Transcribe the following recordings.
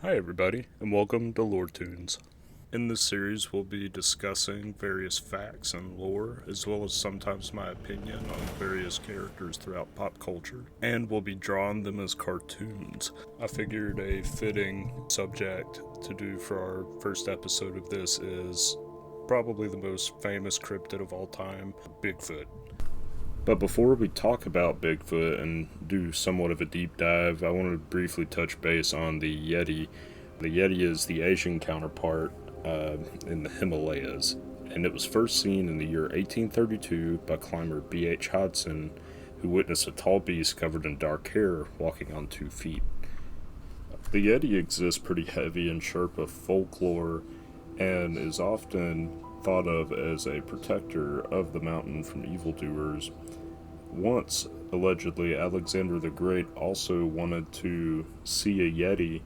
Hi, everybody, and welcome to Loretoons. In this series, we'll be discussing various facts and lore, as well as sometimes my opinion on various characters throughout pop culture, and we'll be drawing them as cartoons. I figured a fitting subject to do for our first episode of this is probably the most famous cryptid of all time, Bigfoot. But before we talk about Bigfoot and do somewhat of a deep dive, I want to briefly touch base on the Yeti. The Yeti is the Asian counterpart in the Himalayas, and it was first seen in the year 1832 by climber B.H. Hodson, who witnessed a tall beast covered in dark hair walking on 2 feet. The Yeti exists pretty heavy in Sherpa folklore and is often thought of as a protector of the mountain from evildoers. Once, allegedly, Alexander the Great also wanted to see a Yeti.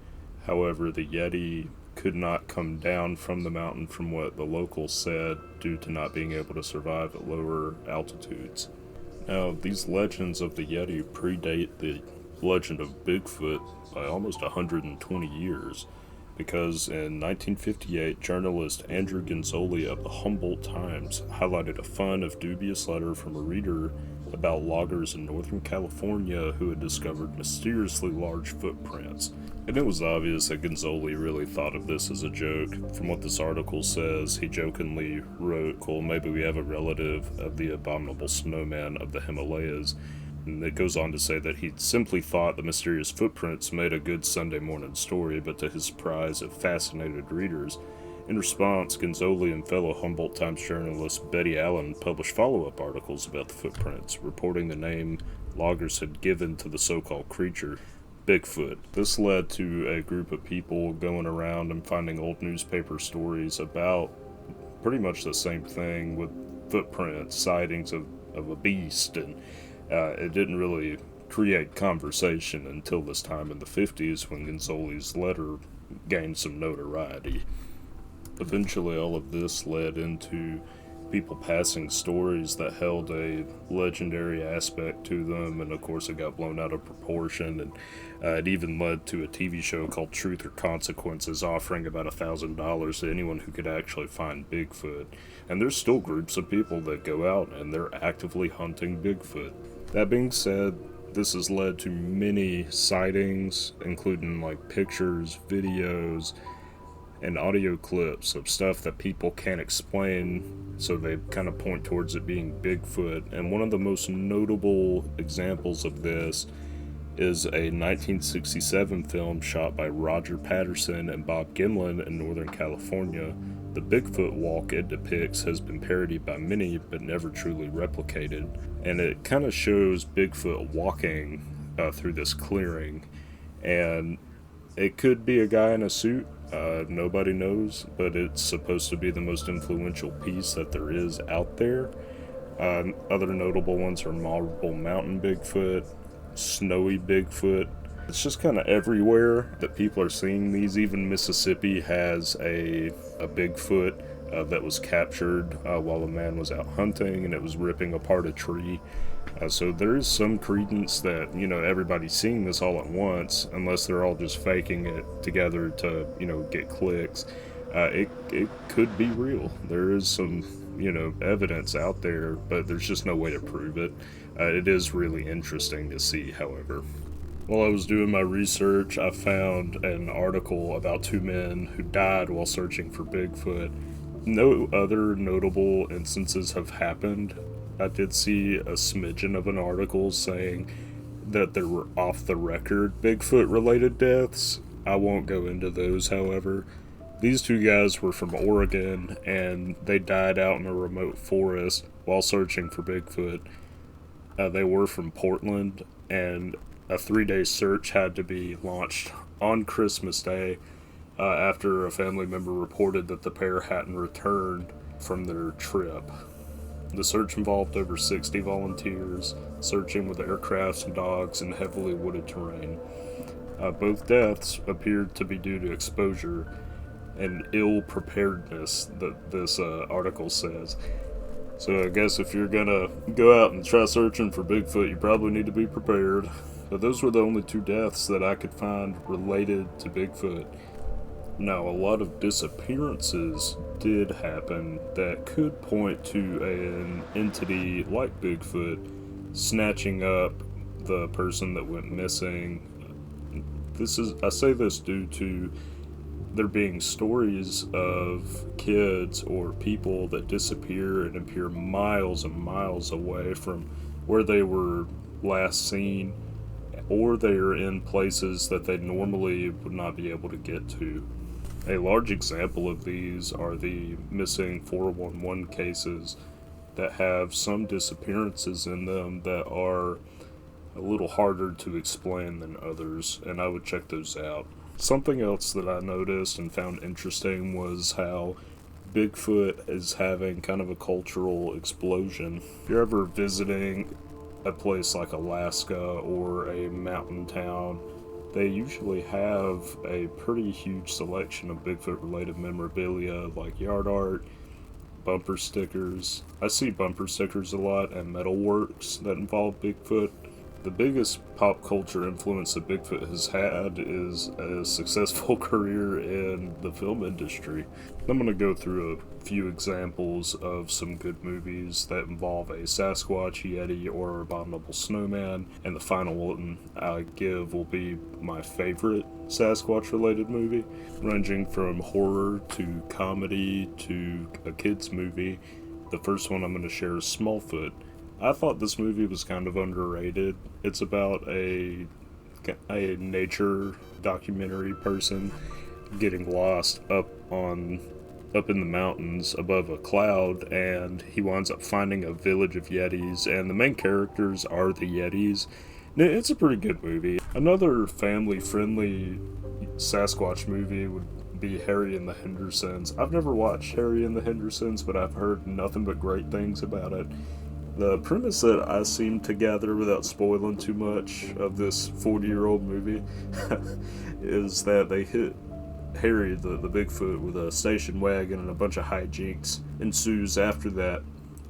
However, the Yeti could not come down from the mountain from what the locals said due to not being able to survive at lower altitudes. Now, these legends of the Yeti predate the legend of Bigfoot by almost 120 years, because in 1958, journalist Andrew Gonzoli of the Humboldt Times highlighted a fun if dubious letter from a reader about loggers in Northern California who had discovered mysteriously large footprints. And it was obvious that Gonzoli really thought of this as a joke. From what this article says, he jokingly wrote, "Cool, maybe we have a relative of the abominable snowman of the Himalayas." And it goes on to say that he simply thought the mysterious footprints made a good Sunday morning story, but to his surprise, it fascinated readers. In response, Gonzoli and fellow Humboldt Times journalist Betty Allen published follow-up articles about the footprints, reporting the name loggers had given to the so-called creature, Bigfoot. This led to a group of people going around and finding old newspaper stories about pretty much the same thing, with footprints, sightings of a beast, and it didn't really create conversation until this time in the 50s when Gonzoli's letter gained some notoriety. Eventually, all of this led into people passing stories that held a legendary aspect to them, and of course it got blown out of proportion, and it even led to a TV show called Truth or Consequences offering about $1,000 to anyone who could actually find Bigfoot. And there's still groups of people that go out and they're actively hunting Bigfoot. That being said, this has led to many sightings, including like pictures, videos, and audio clips of stuff that people can't explain, so they kind of point towards it being Bigfoot. And one of the most notable examples of this is a 1967 film shot by Roger Patterson and Bob Gimlin in Northern California. The Bigfoot walk it depicts has been parodied by many, but never truly replicated. And it kind of shows Bigfoot walking through this clearing. And it could be a guy in a suit. Nobody knows, but it's supposed to be the most influential piece that there is out there. Other notable ones are Marble Mountain Bigfoot, Snowy Bigfoot. It's just kind of everywhere that people are seeing these. Even Mississippi has a Bigfoot that was captured while a man was out hunting, and it was ripping apart a tree. So there is some credence that, everybody's seeing this all at once, unless they're all just faking it together to, get clicks. It could be real. There is some, evidence out there, but there's just no way to prove it. It is really interesting to see, however. While I was doing my research, I found an article about 2 men who died while searching for Bigfoot. No other notable instances have happened. I did see a smidgen of an article saying that there were off-the-record Bigfoot-related deaths. I won't go into those, however. These 2 guys were from Oregon, and they died out in a remote forest while searching for Bigfoot. They were from Portland, and a 3-day search had to be launched on Christmas Day after a family member reported that the pair hadn't returned from their trip. The search involved over 60 volunteers, searching with aircrafts and dogs in heavily wooded terrain. Both deaths appeared to be due to exposure and ill preparedness, that this article says. So I guess if you're gonna go out and try searching for Bigfoot, you probably need to be prepared. But those were the only 2 deaths that I could find related to Bigfoot. Now, a lot of disappearances did happen that could point to an entity like Bigfoot snatching up the person that went missing. I say this due to there being stories of kids or people that disappear and appear miles and miles away from where they were last seen, or they are in places that they normally would not be able to get to. A large example of these are the missing 411 cases that have some disappearances in them that are a little harder to explain than others, and I would check those out. Something else that I noticed and found interesting was how Bigfoot is having kind of a cultural explosion. If you're ever visiting a place like Alaska or a mountain town, they usually have a pretty huge selection of Bigfoot related memorabilia like yard art, bumper stickers. I see bumper stickers a lot and metalworks that involve Bigfoot. The biggest pop culture influence that Bigfoot has had is a successful career in the film industry. I'm going to go through a few examples of some good movies that involve a Sasquatch, Yeti, or abominable snowman, and the final one I give will be my favorite Sasquatch related movie, ranging from horror to comedy to a kids movie. The first one I'm going to share is Smallfoot. I thought this movie was kind of underrated. It's about a nature documentary person getting lost up in the mountains above a cloud, and he winds up finding a village of Yetis, and the main characters are the Yetis. It's a pretty good movie. Another family-friendly Sasquatch movie would be Harry and the Hendersons. I've never watched Harry and the Hendersons, but I've heard nothing but great things about it. The premise that I seem to gather, without spoiling too much of this 40-year-old movie, is that they hit Harry, the Bigfoot, with a station wagon, and a bunch of hijinks ensues after that.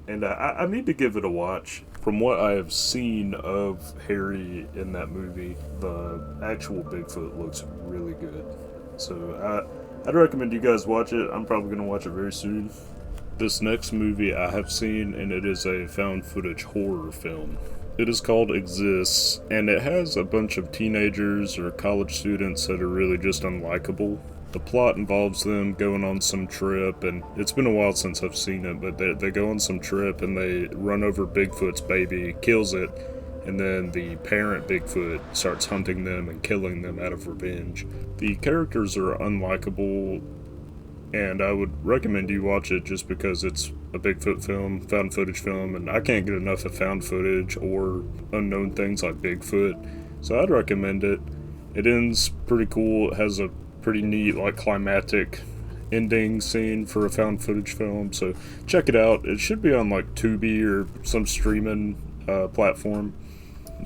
And I need to give it a watch. From what I have seen of Harry in that movie, the actual Bigfoot looks really good. So I'd recommend you guys watch it. I'm probably going to watch it very soon. This next movie I have seen, and it is a found footage horror film. It is called Exists, and it has a bunch of teenagers or college students that are really just unlikable. The plot involves them going on some trip, and it's been a while since I've seen it, but they go on some trip and they run over Bigfoot's baby, kills it, and then the parent Bigfoot starts hunting them and killing them out of revenge. The characters are unlikable, and I would recommend you watch it just because it's a Bigfoot film, found footage film, and I can't get enough of found footage or unknown things like Bigfoot, so I'd recommend it. It ends pretty cool. It has a pretty neat, climactic ending scene for a found footage film, so check it out. It should be on Tubi or some streaming platform.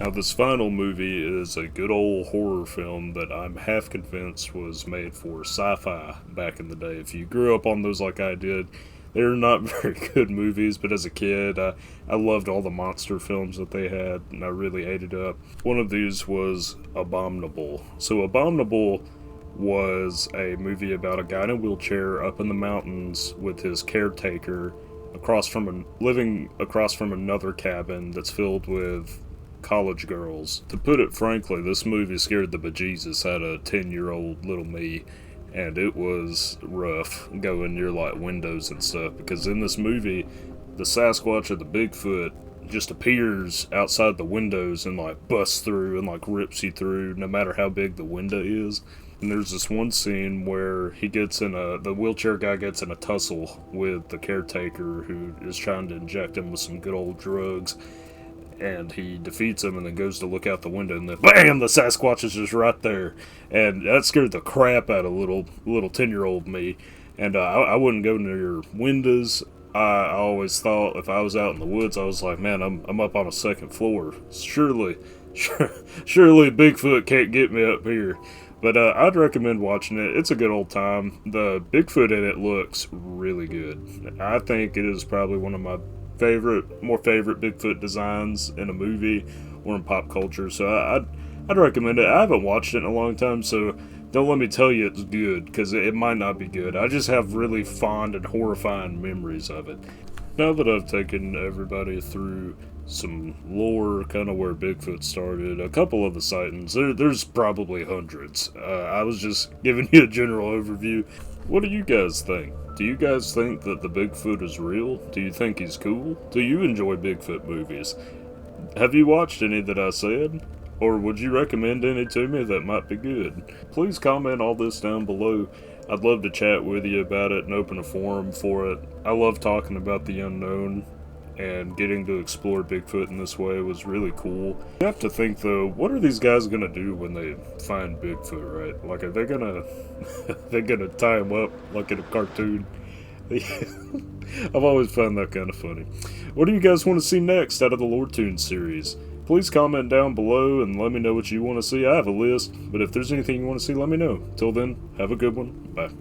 Now, this final movie is a good old horror film that I'm half convinced was made for sci-fi back in the day. If you grew up on those like I did, they're not very good movies, but as a kid, I loved all the monster films that they had, and I really ate it up. One of these was Abominable. So Abominable was a movie about a guy in a wheelchair up in the mountains with his caretaker living across from another cabin that's filled with college girls. To put it frankly, this movie scared the bejesus out of 10-year-old little me, and it was rough going near windows and stuff, because in this movie, the Sasquatch or the Bigfoot just appears outside the windows and busts through and rips you through no matter how big the window is. And there's this one scene where the wheelchair guy gets in a tussle with the caretaker who is trying to inject him with some good old drugs, and he defeats him and then goes to look out the window, and then BAM! The Sasquatch is just right there. And that scared the crap out of little 10-year-old me. And I wouldn't go near windows. I always thought if I was out in the woods, I was like, man, I'm up on a second floor. Surely Bigfoot can't get me up here. But I'd recommend watching it. It's a good old time. The Bigfoot in it looks really good. I think it is probably one of my more favorite Bigfoot designs in a movie or in pop culture, so I'd recommend it. I haven't watched it in a long time, so don't let me tell you it's good, because it might not be good. I just have really fond and horrifying memories of it. Now that I've taken everybody through some lore, kind of where Bigfoot started, a couple of the sightings, there's probably hundreds. I was just giving you a general overview. What do you guys think? Do you guys think that the Bigfoot is real? Do you think he's cool? Do you enjoy Bigfoot movies? Have you watched any that I said? Or would you recommend any to me that might be good? Please comment all this down below. I'd love to chat with you about it and open a forum for it. I love talking about the unknown, and getting to explore Bigfoot in this way was really cool. You have to think though, what are these guys gonna do when they find Bigfoot, right? Like, are they gonna tie him up like in a cartoon? I've always found that kind of funny. What do you guys want to see next out of the Loretoons series? Please comment down below and let me know what you want to see. I have a list, but if there's anything you want to see, let me know. Till then, have a good one. Bye.